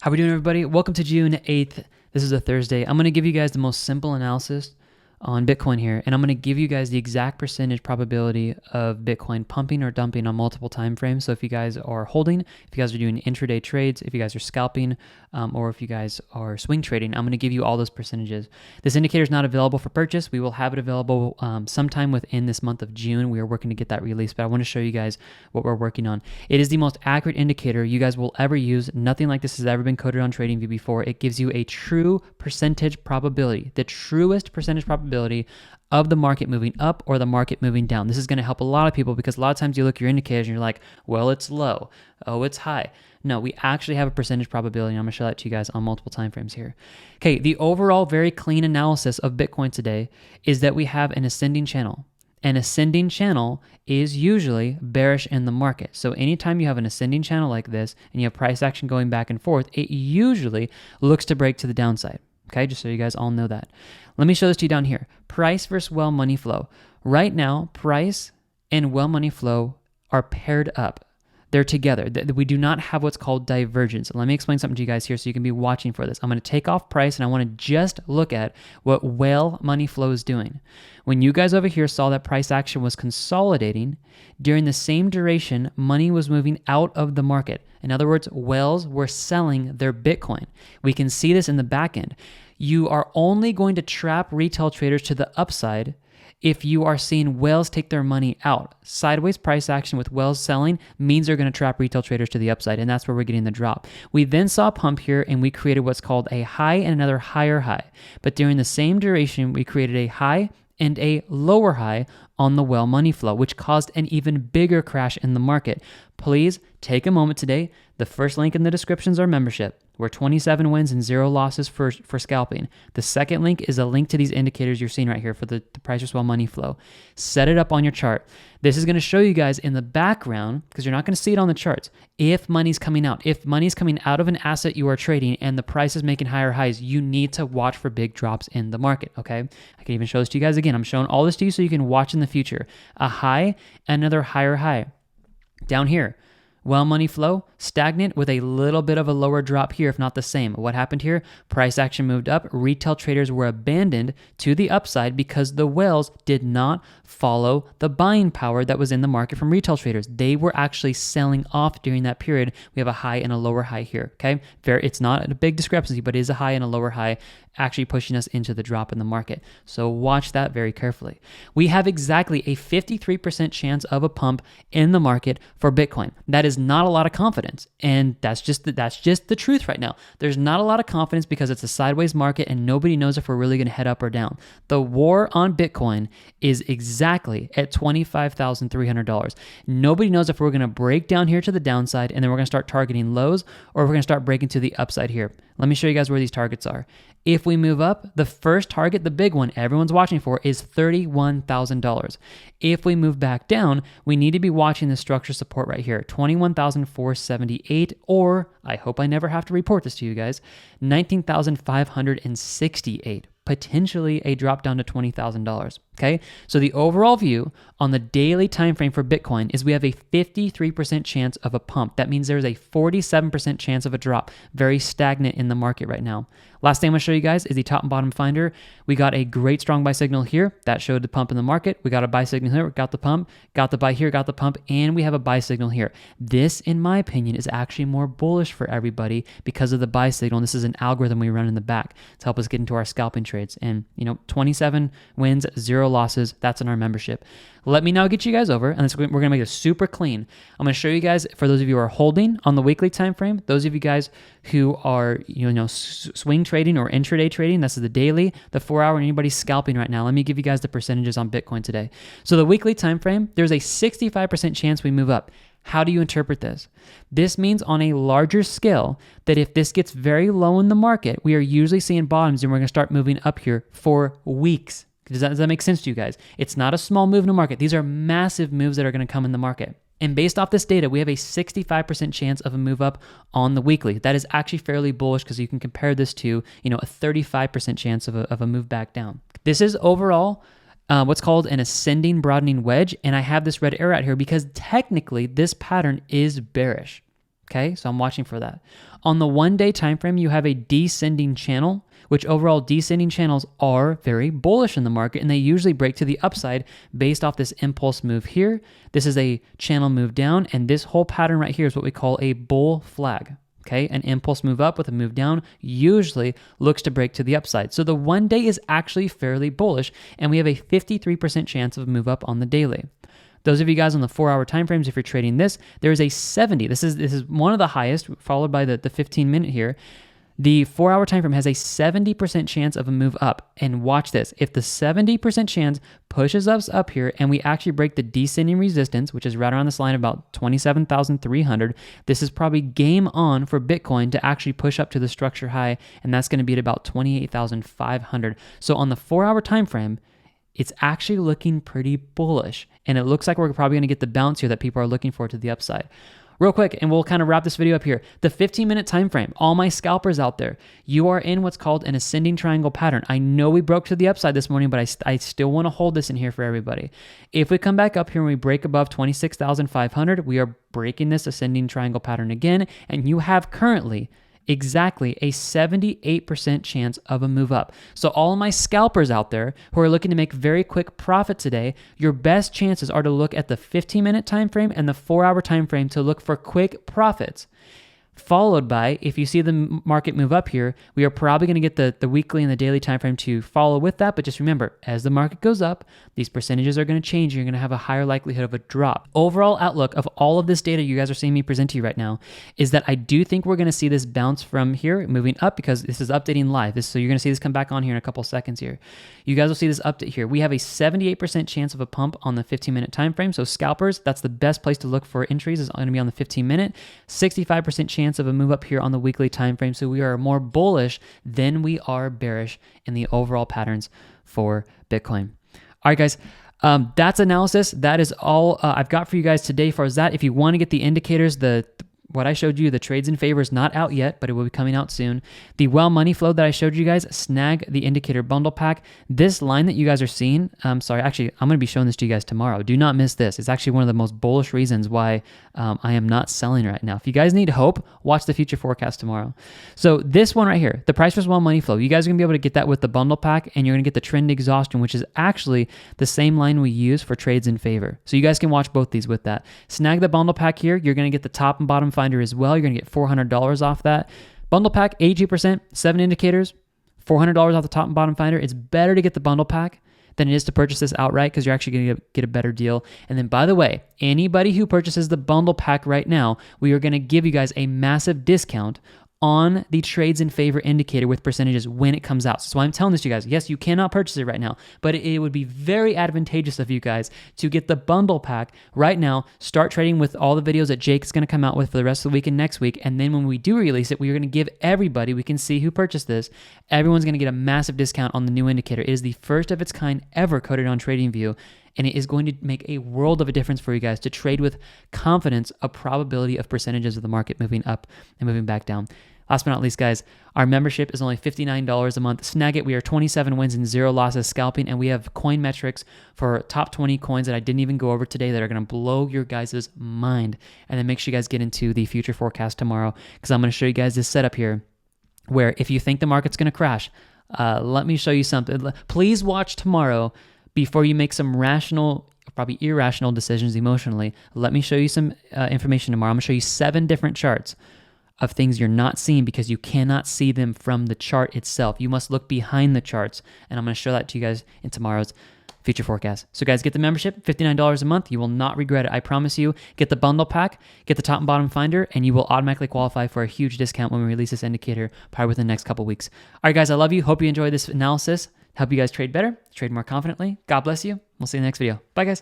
How we doing, everybody? Welcome to June 8th. This is a Thursday. I'm going to give you guys the most simple analysis on Bitcoin here, and I'm going to give you guys the exact percentage probability of Bitcoin pumping or dumping on multiple time frames. So if you guys are holding, if you guys are doing intraday trades, if you guys are scalping, or if you guys are swing trading, I'm going to give you all those percentages. This indicator is not available for purchase. We will have it available sometime within this month of June. We are working to get that released, but I want to show you guys what we're working on. It is the most accurate indicator you guys will ever use. Nothing like this has ever been coded on TradingView before. It gives you a true percentage probability, the truest percentage probability of the market moving up or the market moving down. This is going to help a lot of people because a lot of times you look at your indicators and you're like, well, it's low. Oh, it's high. No, we actually have a percentage probability, and I'm going to show that to you guys on multiple time frames here. Okay, the overall very clean analysis of Bitcoin today is that we have an ascending channel. An ascending channel is usually bearish in the market. So anytime you have an ascending channel like this and you have price action going back and forth, it usually looks to break to the downside. Okay, just so you guys all know that. Let me show this to you down here. Price versus well money flow. Right now, price and well money flow are paired up. They're together. We do not have what's called divergence. Let me explain something to you guys here so you can be watching for this. I'm going to take off price and I want to just look at what well money flow is doing. When you guys over here saw that price action was consolidating, during the same duration, money was moving out of the market. In other words, whales were selling their Bitcoin. We can see this in the back end. You are only going to trap retail traders to the upside if you are seeing whales take their money out. Sideways price action with whales selling means they're going to trap retail traders to the upside, and that's where we're getting the drop. We then saw a pump here, and we created what's called a high and another higher high. But during the same duration, we created a high and a lower high on the well money flow, which caused an even bigger crash in the market. Please take a moment today. The first link in the description is our membership. We're 27 wins and 0 losses for scalping. The second link is a link to these indicators you're seeing right here for the price versus well money flow. Set it up on your chart. This is going to show you guys in the background, because you're not going to see it on the charts, if money's coming out. If money's coming out of an asset you are trading and the price is making higher highs, you need to watch for big drops in the market, okay? I can even show this to you guys again. I'm showing all this to you so you can watch in the future. A high, another higher high. Down here, well money flow, stagnant with a little bit of a lower drop here, if not the same. What happened here? Price action moved up. Retail traders were abandoned to the upside because the whales did not follow the buying power that was in the market from retail traders. They were actually selling off during that period. We have a high and a lower high here, okay? It's not a big discrepancy, but it is a high and a lower high, actually pushing us into the drop in the market. So watch that very carefully. We have exactly a 53% chance of a pump in the market for Bitcoin. That is not a lot of confidence, and that's just the truth right now. There's not a lot of confidence because it's a sideways market and nobody knows if we're really going to head up or down. The war on Bitcoin is exactly at $25,300. Nobody knows if we're going to break down here to the downside and then we're going to start targeting lows, or if we're going to start breaking to the upside here. Let me show you guys where these targets are. If we move up, the first target, the big one everyone's watching for, is $31,000. If we move back down, we need to be watching the structure support right here, $21,478, or I hope I never have to report this to you guys, $19,568. Potentially a drop down to $20,000, okay? So the overall view on the daily time frame for Bitcoin is we have a 53% chance of a pump. That means there's a 47% chance of a drop. Very stagnant in the market right now. Last thing I'm going to show you guys is the top and bottom finder. We got a great strong buy signal here. That showed the pump in the market. We got a buy signal here, got the pump, got the buy here, got the pump, and we have a buy signal here. This, in my opinion, is actually more bullish for everybody because of the buy signal. And this is an algorithm we run in the back to help us get into our scalping trades. And, 27 wins, 0 losses. That's in our membership. Let me now get you guys over, and we're going to make it super clean. I'm going to show you guys, for those of you who are holding on the weekly time frame, those of you guys who are, swing trading or intraday trading, this is the daily, the 4-hour, and anybody's scalping right now. Let me give you guys the percentages on Bitcoin today. So the weekly time frame, there's a 65% chance we move up. How do you interpret this? This means on a larger scale that if this gets very low in the market, we are usually seeing bottoms and we're going to start moving up here for weeks. Does that make sense to you guys? It's not a small move in the market. These are massive moves that are going to come in the market. And based off this data, we have a 65% chance of a move up on the weekly. That is actually fairly bullish because you can compare this to, a 35% chance of a move back down. This is overall what's called an ascending broadening wedge. And I have this red arrow out here because technically this pattern is bearish. Okay, so I'm watching for that. On the 1-day time frame, you have a descending channel, which overall descending channels are very bullish in the market, and they usually break to the upside based off this impulse move here. This is a channel move down, and this whole pattern right here is what we call a bull flag. Okay, an impulse move up with a move down usually looks to break to the upside. So the 1 day is actually fairly bullish, and we have a 53% chance of a move up on the daily. Those of you guys on the 4-hour time frames, if you're trading this, there is a 70. This is one of the highest, followed by the 15-minute here. The 4-hour time frame has a 70% chance of a move up. And watch this. If the 70% chance pushes us up here and we actually break the descending resistance, which is right around this line of about 27,300, this is probably game on for Bitcoin to actually push up to the structure high, and that's going to be at about 28,500. So on the 4-hour time frame, it's actually looking pretty bullish, and it looks like we're probably going to get the bounce here that people are looking for to the upside. Real quick, and we'll kind of wrap this video up here. The 15-minute time frame, all my scalpers out there, you are in what's called an ascending triangle pattern. I know we broke to the upside this morning, but I still want to hold this in here for everybody. If we come back up here and we break above 26,500, we are breaking this ascending triangle pattern again, and you have currently exactly a 78% chance of a move up. So all of my scalpers out there who are looking to make very quick profit today, your best chances are to look at the 15-minute time frame and the 4-hour time frame to look for quick profits. Followed by, if you see the market move up here, we are probably going to get the weekly and the daily time frame to follow with that. But just remember, as the market goes up, these percentages are going to change. You're going to have a higher likelihood of a drop. Overall outlook of all of this data you guys are seeing me present to you right now is that I do think we're going to see this bounce from here moving up, because this is updating live. So you're going to see this come back on here in a couple seconds here. You guys will see this update here. We have a 78% chance of a pump on the 15-minute time frame. So scalpers, that's the best place to look for entries, is going to be on the 15-minute. 65% chance of a move up here on the weekly time frame. So we are more bullish than we are bearish in the overall patterns for Bitcoin. All right, guys. That's analysis. That is all I've got for you guys today. As far as that, if you want to get the indicators, what I showed you, the trades in favor, is not out yet, but it will be coming out soon. The well money flow that I showed you guys, snag the indicator bundle pack. This line that you guys are seeing, actually, I'm going to be showing this to you guys tomorrow. Do not miss this. It's actually one of the most bullish reasons why I am not selling right now. If you guys need hope, watch the future forecast tomorrow. So this one right here, the price versus well money flow, you guys are going to be able to get that with the bundle pack, and you're going to get the trend exhaustion, which is actually the same line we use for trades in favor. So you guys can watch both these with that. Snag the bundle pack here. You're going to get the top and bottom finder as well. You're going to get $400 off that. Bundle pack, 82%, 7 indicators, $400 off the top and bottom finder. It's better to get the bundle pack than it is to purchase this outright, because you're actually going to get a better deal. And then, by the way, anybody who purchases the bundle pack right now, we are going to give you guys a massive discount on the trades in favor indicator with percentages when it comes out. So I'm telling this to you guys. Yes, you cannot purchase it right now, but it would be very advantageous of you guys to get the bundle pack right now. Start trading with all the videos that Jake is going to come out with for the rest of the week and next week. And then when we do release it, we are going to give everybody, we can see who purchased this, everyone's going to get a massive discount on the new indicator. It is the first of its kind ever coded on TradingView, and it is going to make a world of a difference for you guys to trade with confidence, a probability of percentages of the market moving up and moving back down. Last but not least, guys, our membership is only $59 a month. Snag it. We are 27 wins and 0 losses scalping, and we have coin metrics for top 20 coins that I didn't even go over today that are going to blow your guys' mind. And then make sure you guys get into the future forecast tomorrow, because I'm going to show you guys this setup here where if you think the market's going to crash, let me show you something. Please watch tomorrow before you make some rational, probably irrational decisions emotionally. Let me show you some information tomorrow. I'm going to show you 7 different charts of things you're not seeing because you cannot see them from the chart itself. You must look behind the charts, and I'm going to show that to you guys in tomorrow's future forecast. So guys, get the membership, $59 a month. You will not regret it. I promise you. Get the bundle pack, get the top and bottom finder, and you will automatically qualify for a huge discount when we release this indicator probably within the next couple weeks. All right, guys, I love you. Hope you enjoyed this analysis. Help you guys trade better, trade more confidently. God bless you. We'll see you in the next video. Bye, guys.